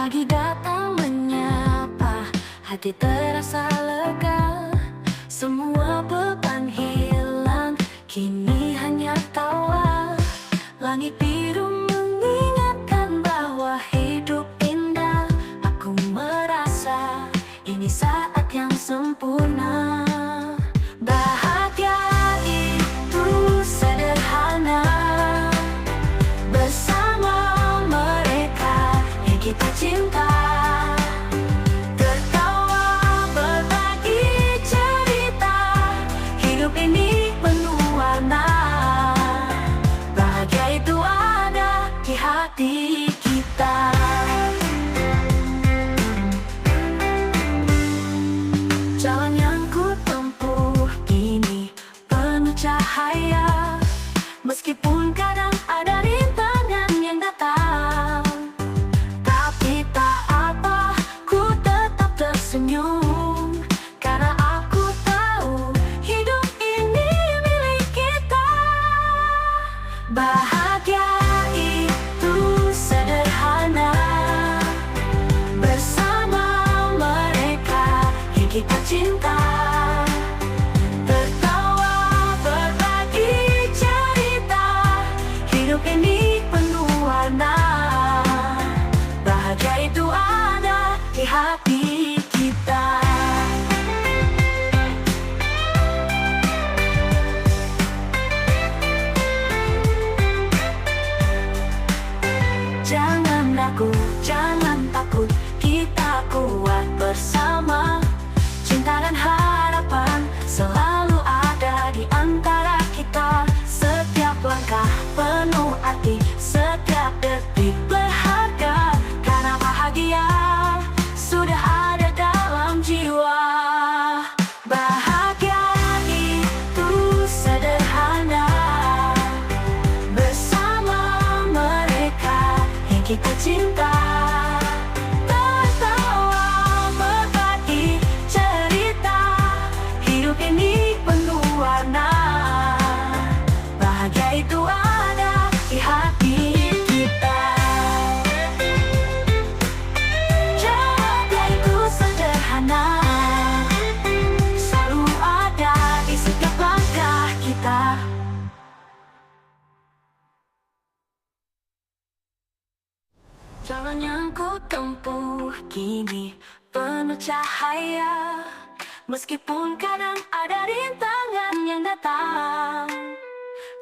Pagi datang menyapa, hati terasa lega. Semua beban hilang, kini hanya tawa. Langit biru mengingatkan bahwa hidup indah. Aku merasa ini saat yang sempurna. Bahagia itu sederhana, bersama mereka yang kita cinta. Tertawa, berbagi cerita, hidup ini penuh warna. Bahagia itu ada di hati kita. Jalan yang ku tempuh kini penuh cahaya, meskipun kadang ada rintangan yang datang. Tapi tak apa, ku tetap tersenyum, karena aku tahu hidup ini milik kita. Bahagia itu sederhana, bersama mereka yang kita cinta. Tertawa, berbagi cerita, hidup ini penuh warna. Bahagia itu ada di hati kita. Jangan ragu, jangan takut, kita kuat bersama. Cinta dan harapan selalu ada di antara kita. Setiap langkah penuh arti, setiap detik berharga, karena bahagia sudah ada dalam jiwa. Bahagia itu sederhana, bersama mereka yang kita cinta. Tertawa, berbagi cerita, hidup ini penuh warna. Bahagia itu ada di hati kita. Bahagia itu sederhana, selalu ada di setiap langkah kita. Jalan yang ku tempuh kini penuh cahaya, meskipun kadang ada rintangan yang datang.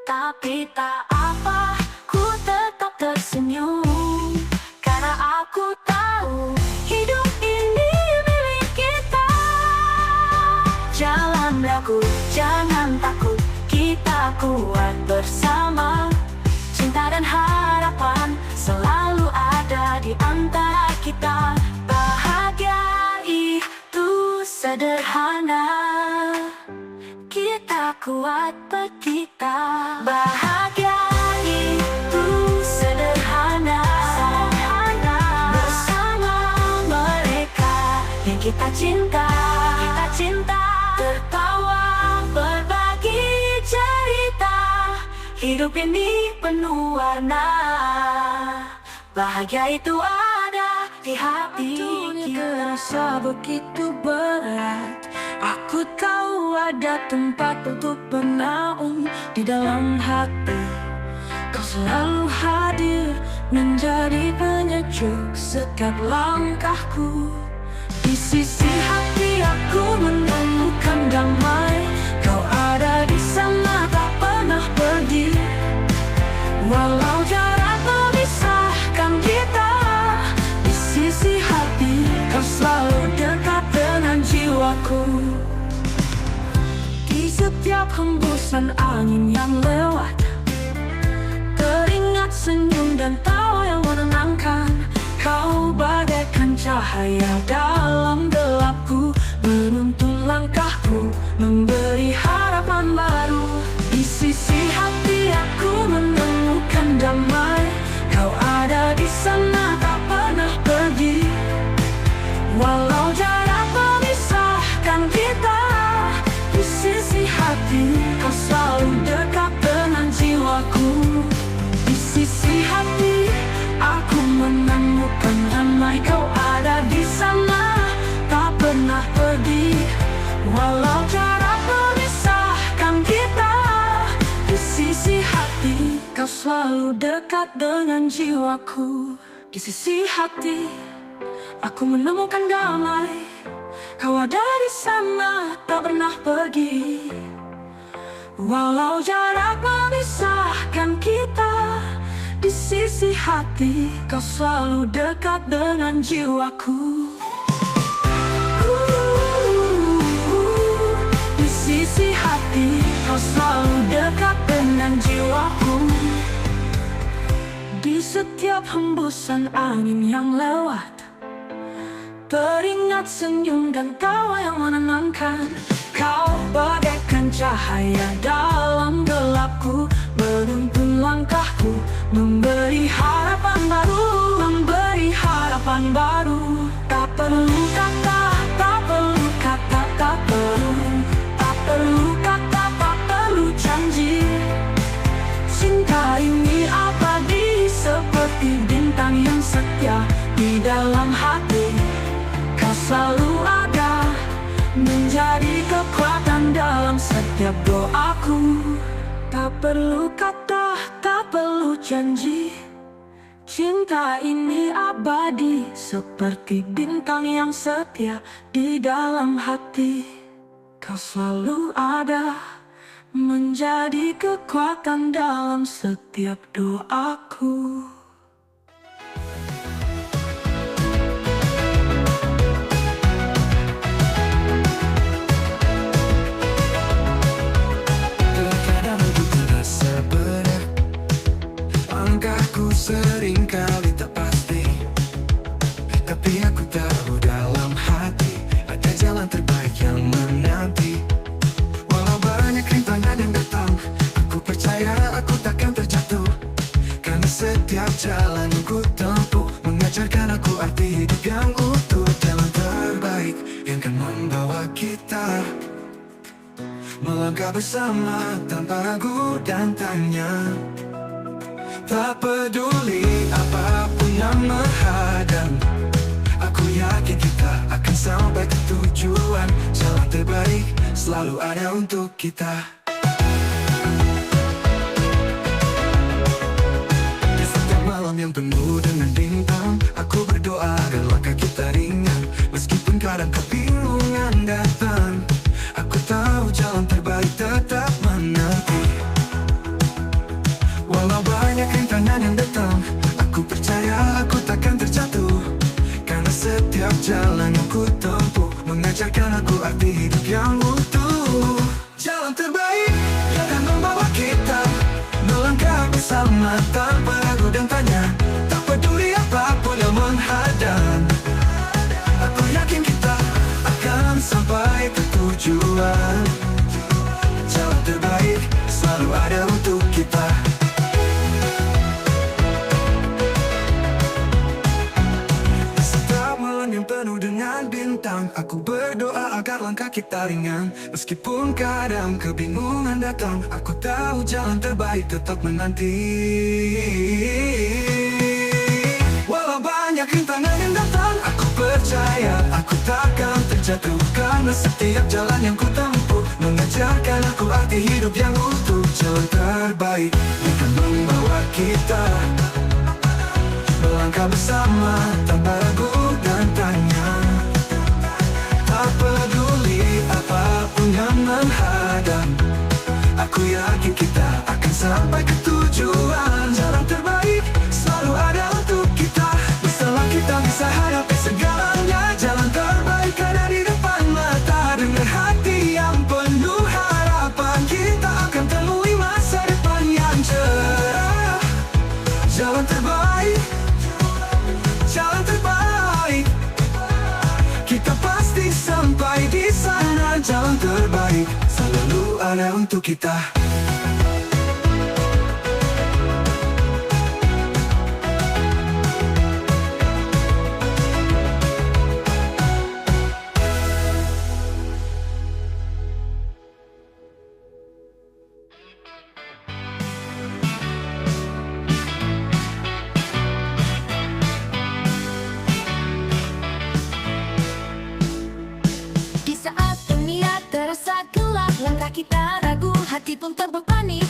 Tapi tak apa, ku tetap tersenyum, karena aku tahu hidup ini milik kita. Jangan ragu, jangan takut, kita kuat bersama. Cinta dan harapan selalu ada di antara kita. Bahagia itu sederhana, kita kuat berkita. Bahagia itu sederhana, bersama mereka yang kita cinta. Tertawa, berbagi cerita, hidup ini penuh warna. Bahagia itu ada di hati kita. Terasa begitu berat, aku tahu ada tempat untuk bernaung di dalam hati. Kau selalu hadir, menjadi penyejuk setiap langkahku. Di sisi hati aku menemukan damai. Kau ada di sana, tak pernah pergi. Walau jarak memisahkan kita, di sisi hati kau selalu dekat dengan jiwaku. Di setiap hembusan angin yang lewat, teringat senyum dan tawa yang menenangkan. Kau bagaikan cahaya dalam gelapku, menuntun langkahku, memberi harapan baru. Di sisi hati aku menemukan damai. Kau ada di sana, tak pernah pergi. Walau jarak memisahkan kita, di sisi hati kau selalu dekat dengan jiwaku. Di sisi hati aku menemukan damai. Kau hati, kau selalu dekat dengan jiwaku. Di sisi hati, aku menemukan damai. Kau ada di sana, tak pernah pergi. Walau jarak memisahkan kita, di sisi hati, kau selalu dekat dengan jiwaku. Di sisi hati, kau selalu dekat dengan jiwaku. Di setiap hembusan angin yang lewat, teringat senyum dan tawa yang menenangkan. Kau bagaikan cahaya dalam gelapku, menuntun langkahku, memberi harapan baru, memberi harapan baru. Tak perlu kata, tak perlu kata, tak perlu, tak perlu kata, tak perlu janji. Cinta ini abadi seperti bintang yang setia di dalam hati. Kau selalu ada, menjadi kekuatan dalam setiap doaku. Tak perlu kata, tak perlu janji. Cinta ini abadi seperti bintang yang setia di dalam hati. Kau selalu ada, menjadi kekuatan dalam setiap doaku. Langkahku seringkali tak pasti, tapi aku tahu dalam hati ada jalan terbaik yang menanti. Walau banyak rintangan yang datang, aku percaya aku takkan terjatuh. Karena setiap jalan yang ku tempuh mengajarkan aku arti hidup yang utuh. Jalan terbaik yang kan membawa kita melangkah bersama tanpa ragu dan tanya. Tak peduli apapun yang menghadang, aku yakin kita akan sampai ke tujuan. Jalan terbaik selalu ada untuk kita. Di setiap malam yang penuh dengan bintang, aku berdoa agar langkah kita ringan. Meskipun kadang kebingungan datang, aku tahu jalan terbaik tetap menanti. Walau banyak rintangan yang datang, aku percaya aku takkan terjatuh. Karena setiap jalan yang ku tempuh mengajarkan aku arti hidup yang utuh. Jalan terbaik yang akan membawa kita melangkah bersama tanpa ragu dan tanya. Tak peduli apapun yang menghadang, aku yakin kita akan sampai ke tujuan. Jalan terbaik selalu ada untuk kita. Yang penuh dengan bintang, aku berdoa agar langkah kita ringan. Meskipun kadang kebingungan datang, aku tahu jalan terbaik tetap menanti. Walau banyak rintangan yang datang, aku percaya aku takkan terjatuh. Karena setiap jalan yang ku tempuh mengajarkan aku arti hidup yang utuh. Jalan terbaik yang akan membawa kita melangkah bersama tanpa ragu dan tanya. Tak peduli apapun yang menghadang, aku yakin kita akan sampai ke tujuan. Jalan terbaik selalu ada untuk kita. Bersama kita bisa hadapi segalanya. Jalan terbaik ada di depan mata. Dengan hati yang penuh harapan, kita akan temui masa depan yang cerah. Jalan terbaik, jalan terbaik, kita pasti sampai di sana. Jalan terbaik selalu ada untuk kita. Di saat dunia terasa gelap, langkah kita ragu, hati pun terbebani.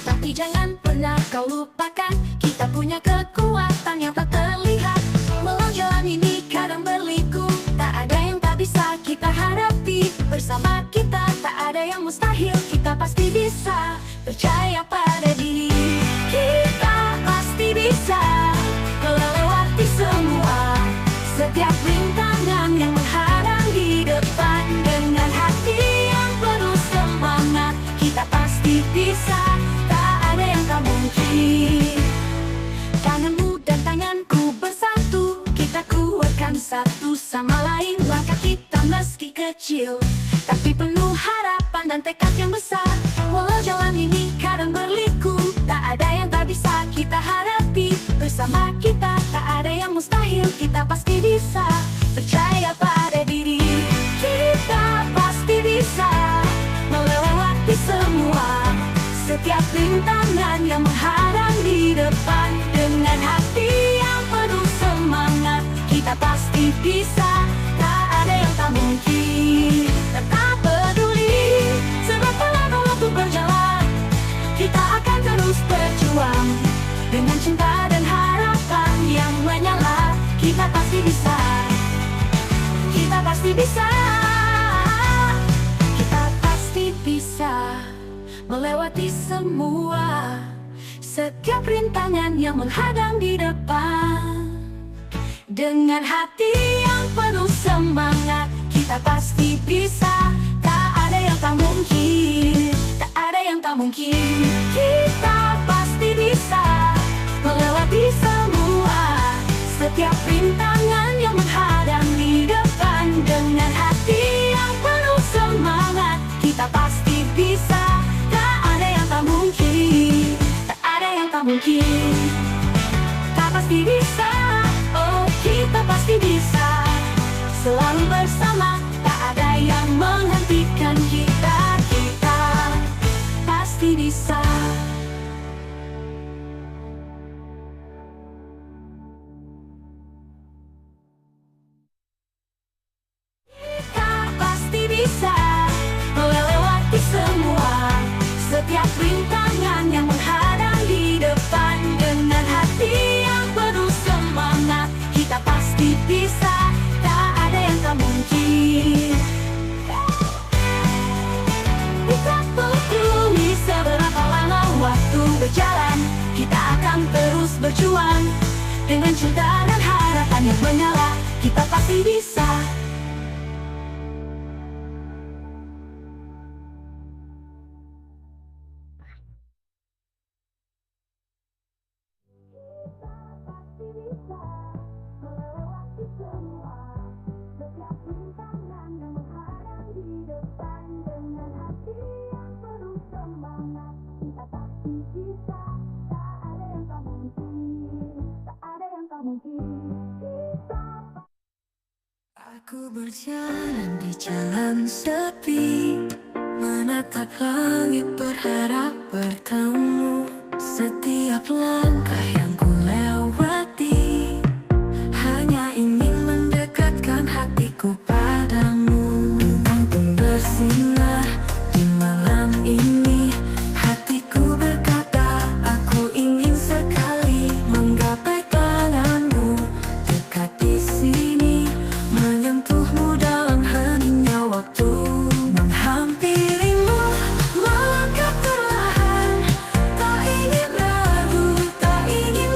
pernah kau lupakan. Kita punya kekuatan yang tak terlihat. Walau jalan ini kadang berliku, tak ada yang tak bisa kita hadapi. Bersama kita tak ada yang mustahil, kita pasti bisa. Percaya pada diri, kita pasti bisa melewati semua setiap rintangan yang menghadang di depan. Dengan hati yang penuh semangat, kita pasti bisa. Tak ada yang tak mungkin. Tanganmu dan tanganku bersatu, kita kuatkan satu sama lain. Langkah kita meski kecil, tapi penuh harapan dan tekad yang besar. Walau jalan ini kadang berliku, tak ada yang tak bisa kita hadapi. Bersama kita tak ada yang mustahil, kita pasti bisa. Percaya pada diri, kita pasti bisa melewati semua setiap rintangan yang menghadang di depan. Dengan hati yang penuh semangat, kita pasti bisa. Tak ada yang tak mungkin. Tak peduli seberapa lama waktu berjalan, kita akan terus berjuang. Dengan cinta dan harapan yang menyala, kita pasti bisa. Kita pasti bisa. Kita pasti bisa melewati semua setiap rintangan yang menghadang di depan. Dengan hati yang penuh semangat, kita pasti bisa. Tak ada yang tak mungkin. Tak ada yang tak mungkin. Kita pasti bisa melewati semua setiap rintangan yang menghadang di depan. Dengan hati yang penuh semangat, kita pasti bisa. Tak ada yang tak mungkin. Tak ada yang tak mungkin. Tak pasti bisa. Oh, kita pasti bisa. Selalu bersama, tak ada yang menghentikan kita. Kita pasti bisa. Kita pasti bisa melewati semua setiap rintangan yang menghadang di depan. Dengan hati yang penuh semangat, kita pasti bisa. Tak ada yang tak mungkin. Kita peduli seberapa lama waktu berjalan, kita akan terus berjuang. Dengan cinta dan harapan yang menyala, kita pasti bisa. Aku berjalan di jalan sepi, menatap langit berharap bertemu. Setiap langkah yang ku lewati hanya ingin mendekatkan hatiku padamu. Bintang pun bersinar di malam ini. Hatiku berkata, aku ingin sekali menggapai tanganmu. Dekat di sini, menyentuhmu dalam heningnya waktu. Menghampirimu, melangkah perlahan. Tak ingin ragu, tak ingin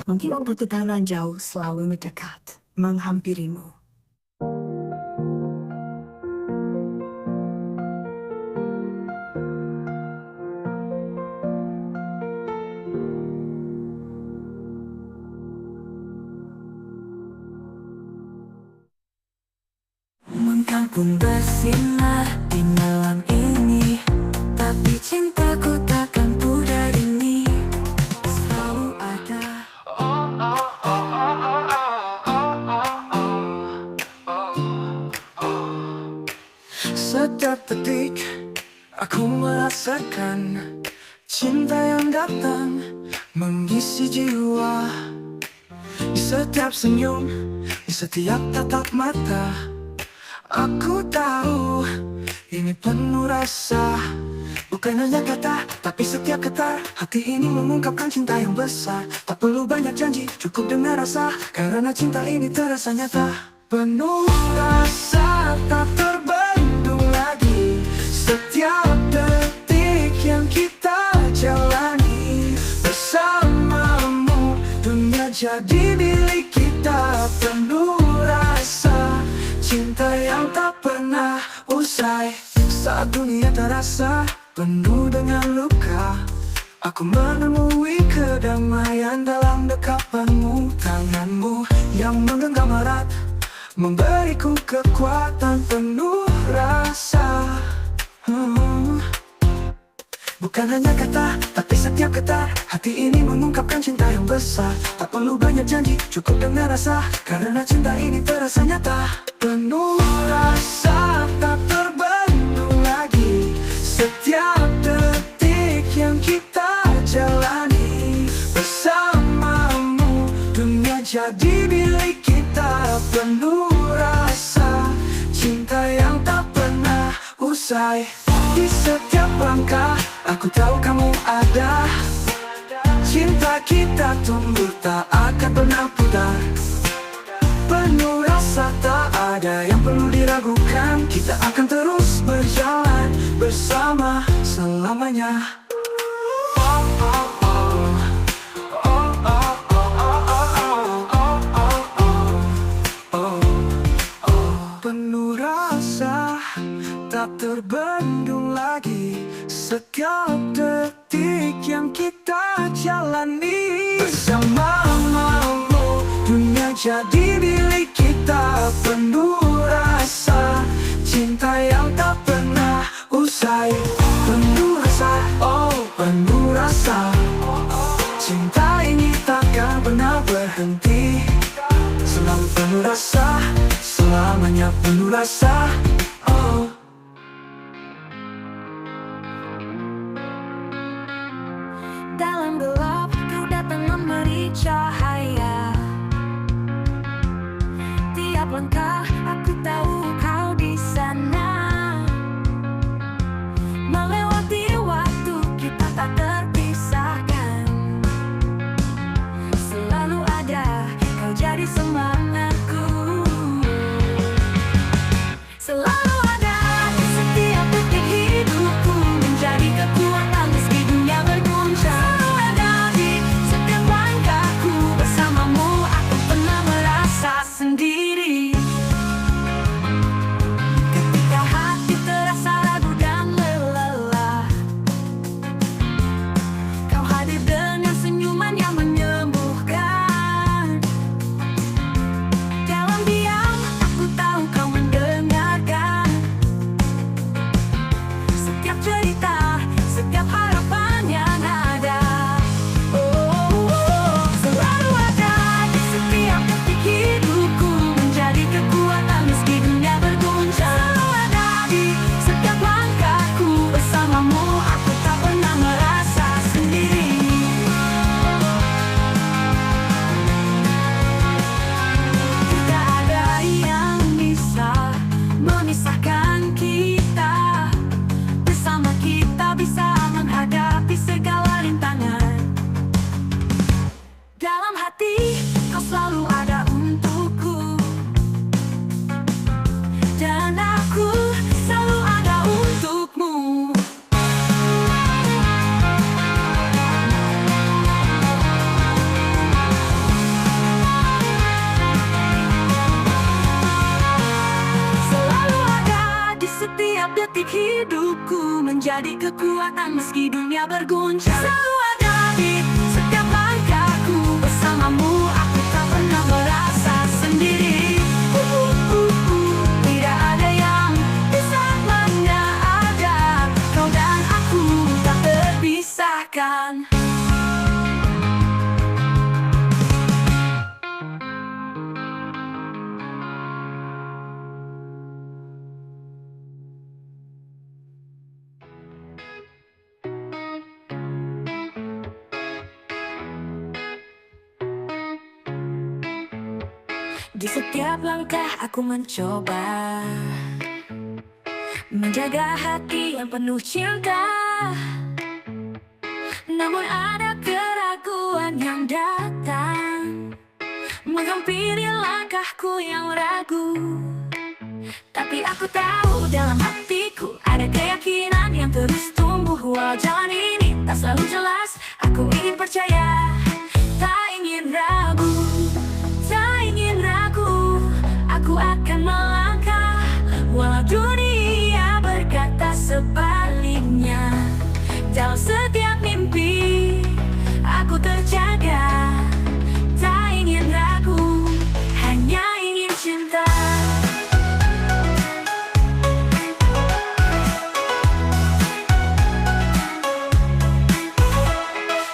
Menghilang pertekanan jauh selalu mendekat, menghampirimu. Engkau pun bersinar di malam ini, tapi cintaku takkan pudar ini. Selalu ada. Setiap detik aku merasakan cinta yang datang mengisi jiwa. Di setiap senyum, di setiap tatap mata, aku tahu ini penuh rasa. Bukan hanya kata, tapi setiap kata. Hati ini mengungkapkan cinta yang besar. Tak perlu banyak janji, cukup dengar rasa. Karena cinta ini terasa nyata. Penuh rasa, tak terbendung lagi. Setiap detik yang kita jalani bersamamu, dunia jadi milik kita. Penuh rasa, cinta yang tak pernah usai. Saat dunia terasa penuh dengan luka, aku menemui kedamaian dalam dekapanmu. Tanganmu yang menggenggam erat memberiku kekuatan penuh rasa. Bukan hanya kata, tapi setiap kata. Hati ini mengungkapkan cinta yang besar. Tak perlu banyak janji, cukup dengar rasa. Karena cinta ini terasa nyata. Penuh rasa, tak terbendung lagi. Setiap detik yang kita jalani bersamamu, dunia jadi milik kita. Penuh rasa, cinta yang tak pernah usai. Di setiap langkah, aku tahu kamu ada. Cinta kita tumbuh tak akan pernah pudar. Penuh rasa, tak ada yang perlu diragukan. Kita akan terus berjalan bersama selamanya. Penuh rasa, tak terbendung lagi. Setiap detik yang kita jalani bersamamu, dunia jadi milik kita. Penuh rasa, cinta yang tak pernah usai. Penuh rasa, oh penuh rasa, cinta ini takkan pernah berhenti. Selalu penuh rasa, selamanya penuh rasa. Oh. Dalam gelap, kau datang memberi cahaya. Tiap langkah, aku tahu kau di sana. Melewati waktu, kita tak terpisahkan. Selalu ada, kau jadi semangatku. Selalu ada di setiap detik hidupku, menjadi kekuatan meski dunia berguncang. Selalu ada di setiap langkahku, bersamamu aku pernah merasa sendiri. detik hidupku menjadi kekuatan meski dunia berguncang. Selalu ada di setiap langkahku, bersamamu aku tak pernah merasa sendiri. Tidak ada yang bisa menyadarkan kau dan aku tak terpisahkan. Di setiap langkah aku mencoba menjaga hati yang penuh cinta. Namun ada keraguan yang datang menghampiri langkahku yang ragu. Tapi aku tahu dalam hatiku ada keyakinan yang terus tumbuh. Walau jalan ini tak selalu jelas, aku ingin percaya, tak ingin ragu. Aku akan melangkah walau dunia berkata sebaliknya. Dalam setiap mimpi aku terjaga, tak ingin ragu, hanya ingin cinta.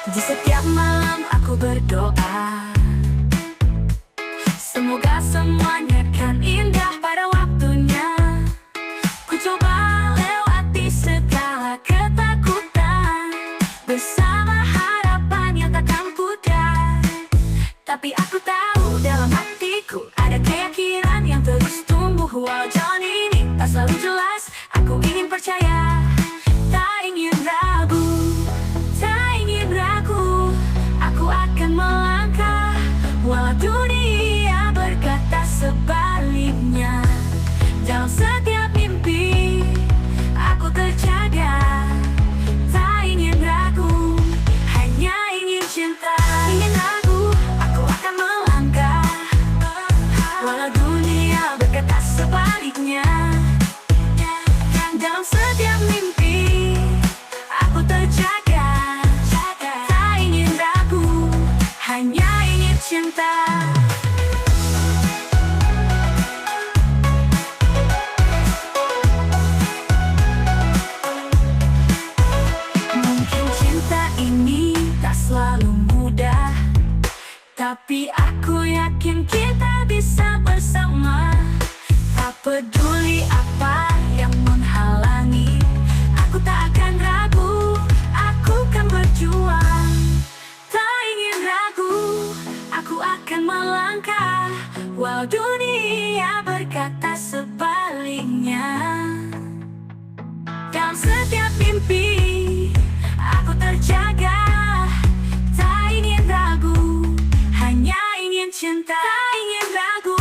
Di setiap malam aku berdoa, semoga semuanya kan indah pada waktunya. Ku coba lewati segala ketakutan bersama harapan yang takkan pudar. Tapi aku tahu dalam hatiku ada keyakinan yang terus tumbuh. Walau jalan ini tak selalu jelas, aku ingin percaya, tak ingin ragu, tak ingin ragu. Aku akan melangkah walau dunia berkata sebaliknya. Dalam setiap mimpi aku terjaga, tak ingin ragu, hanya ingin cinta. Ingin ragu, aku akan melangkah walau dunia berkata sebaliknya. Dalam setiap mimpi aku terjaga, tak ingin ragu, hanya ingin cinta. Tapi aku yakin kita bisa bersama. Tak peduli apa yang menghalangi, aku tak akan ragu, aku kan berjuang. Tak ingin ragu, aku akan melangkah walau dunia berkata sebaliknya. Dalam setiap mimpi aku terjaga, tak ingin ragu, hanya ingin cinta. Tak ingin ragu,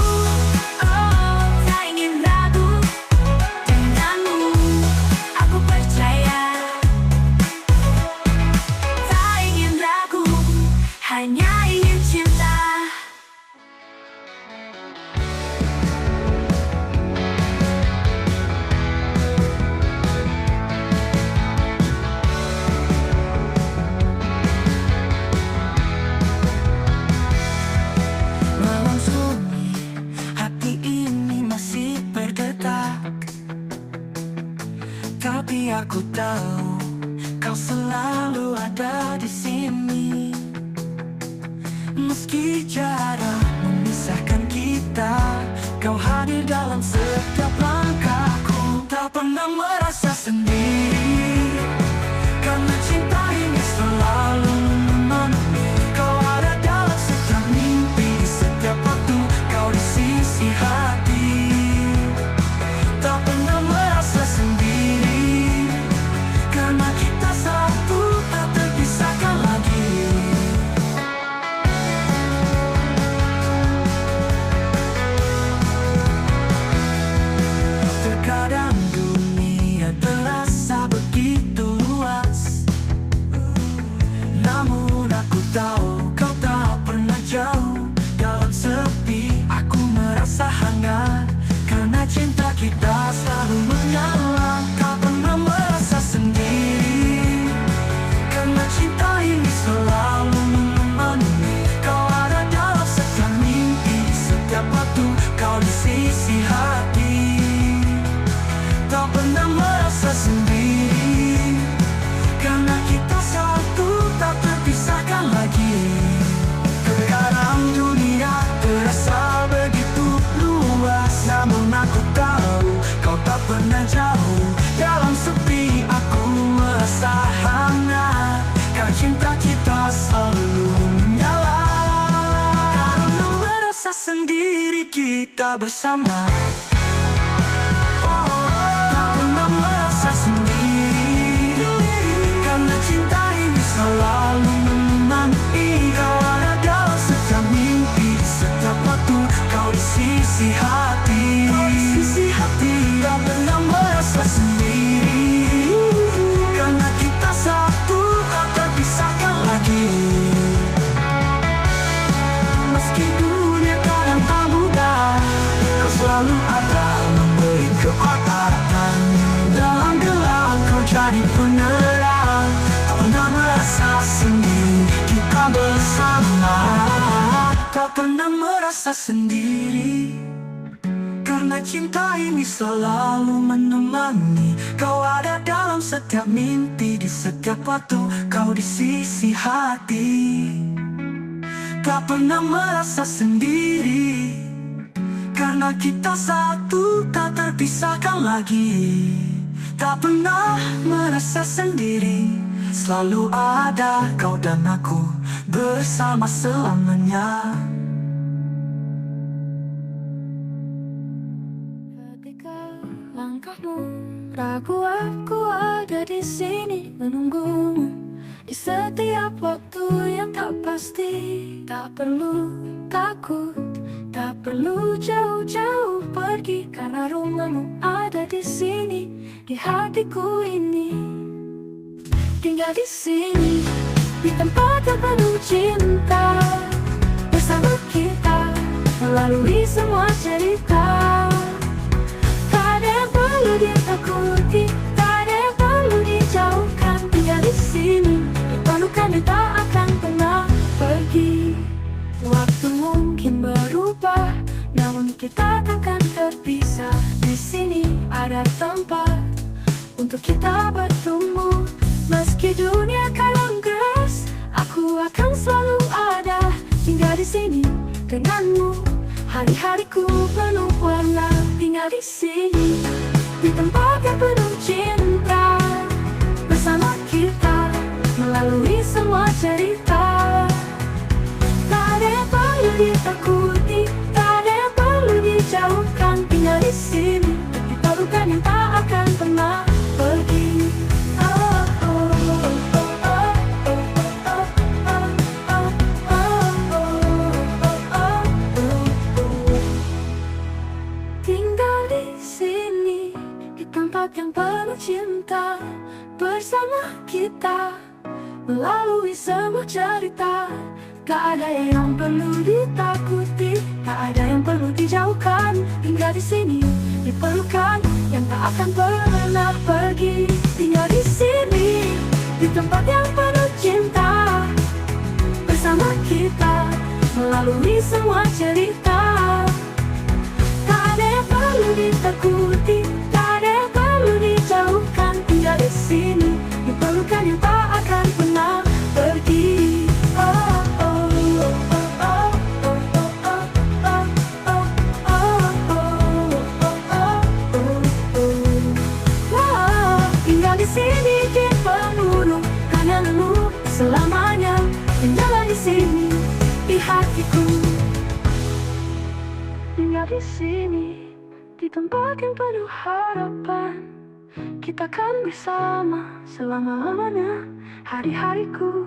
oh, tak ingin ragu. Denganmu aku percaya, tak ingin ragu, hanya ingin cinta. Tapi aku tahu kau selalu ada di sini. Meski jarak memisahkan kita, kau hadir dalam setiap langkahku. Tak pernah merasa sendiri, karena cinta ini selalu menemani. Kau ada dalam setiap mimpi, di setiap waktu kau di sisi hati. Tak pernah merasa sendiri, karena kita satu, tak terpisahkan lagi. Terkadang dunia terasa begitu luas, namun aku tahu kau tak pernah jauh. Dalam sepi aku merasa hangat, karena cinta kita selalu menyala. kita bersama. Tak pernah merasa sendiri, karena cinta ini selalu menemani. Kau ada dalam setiap mimpi, setiap waktu. Kau di sisi hati, tak pernah merasa sendiri, karena kita satu, tak terpisahkan lagi. Meski dunia kadang tak mudah, kau selalu ada memberi kekuatan. Dalam gelap kau jadi penerang, tak pernah merasa sendiri, kita bersama. Tak pernah merasa sendiri, karena cinta ini selalu menemani. Kau ada dalam setiap mimpi, di setiap waktu. Kau di sisi hati, tak pernah merasa sendiri, karena kita satu, tak terpisahkan lagi. Tak pernah merasa sendiri, selalu ada kau dan aku bersama selamanya. Ketika langkahmu ragu, aku ada di sini menunggumu. Di setiap waktu yang tak pasti, tak perlu takut, tak perlu jauh-jauh pergi, karena rumahmu ada di sini, di hatiku ini. Tinggal di sini, di tempat yang penuh cinta, bersama kita melalui semua cerita. Tak ada yang perlu ditakuti, tak ada yang perlu dijauhkan. Tinggal di sini, diperlukan dan tak akan pernah pergi. Waktu mungkin berubah, namun kita takkan terpisah. Di sini ada tempat untuk kita bertumbuh. Meski dunia kadang keras, aku akan selalu ada. Tinggal di sini denganmu, hari-hariku penuh warna. Tinggal di sini, di tempat yang penuh cinta, bersama kita melalui semua cerita. Tak ada yang perlu ditakuti, tak ada yang perlu dijauhkan. Tinggal di sini, diperlukan yang tak akan pernah pergi. Tinggal di sini, di tempat yang penuh cinta, bersama kita melalui semua cerita. Tak ada yang perlu ditakuti, tak ada yang perlu dijauhkan. Tinggal di sini, diperlukan yang tak akan pernah pergi. Tinggal di sini, di tempat yang penuh cinta, bersama kita melalui semua cerita. Tak ada yang perlu ditakuti, tak ada yang perlu dijauhkan. Tinggal di sini, diperlukan yang tak akan pernah pergi. Tinggal di sini, dipenuhi kangenmu selamanya. Tinggal di sini, di hatiku. Tinggal di sini, di tempat yang penuh harapan. Kita kan bersama selama-lamanya, hari-hariku.